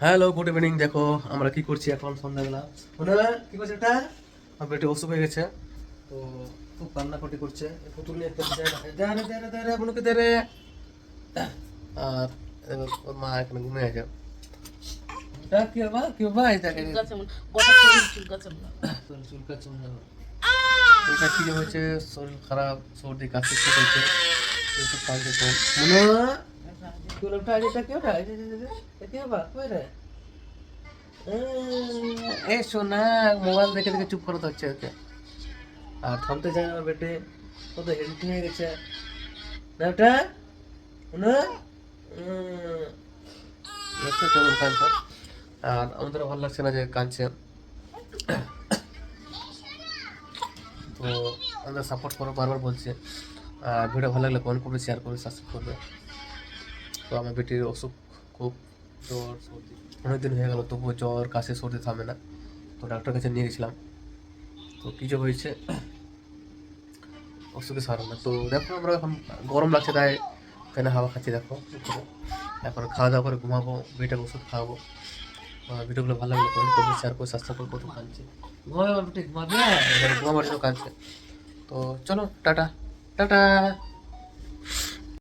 Hello, good evening. দেখো আমরা কি করছি এখন সন্ধ্যাবেলা। মনে কি করছে এটা? আমার বেটে অসুখ হয়ে গেছে, তো খুব কান্নাকাটি করছে। পুতুল নিয়ে দে রে মনুকে দে রে। আর ওর মা এখানে ঘুমিয়ে আছে। এটা কি বাবা, কি বাবা? এটা চুলকাচ্ছে মনে হয়। এটা কি যে হয়েছে, শরীর খারাপ, সর্দি কাশি কি হয়েছে, এইসব কাঁদছে তো মনে কি হলো? এটা কি ওটা? এটা কি বাবা? কই রে? এ সোনা, মোবাইল দেখে দেখে চুপ করে থাকছে ওকে, আর থামতে চায় না বেটে। কত হেলদি হয়ে গেছে না ওটা না। দেখছো কেমন কাঁদছে। আর আমাদের ভালো লাগছে না যে কাঁদছে। তো আমাদের সাপোর্ট করো, বারবার বলছে। আর ভিডিও ভালো লাগলে কমেন্ট করবে, শেয়ার করবে, সাবস্ক্রাইব করবে। তো আমার বেটির অসুখ খুব, জ্বর সর্দি অনেকদিন হয়ে গেল, তবুও জ্বর কাশি সর্দি থামে না। তো ডাক্তার কাছে নিয়ে গেছিলাম, তো কী যে হয়েছে অসুখে সারে না। তো দেখো আমরা এখন গরম লাগছে তাই ফ্যানে হাওয়া খাচ্ছি। দেখো উপরে। এখন খাওয়া দাওয়া করে ঘুমাবো, বেটাকে ওষুধ খাওয়াবো। ভিডিওগুলো ভালো লাগলে কমেন্ট করবে, শেয়ার করে সাবস্ক্রাইব করে। কত কাঁদছে, ঘুমাবে আমার বেটি, ঘুমাবে, ঘুমাবার জন্য কাঁদছে। তো চলো, টাটা টাটা।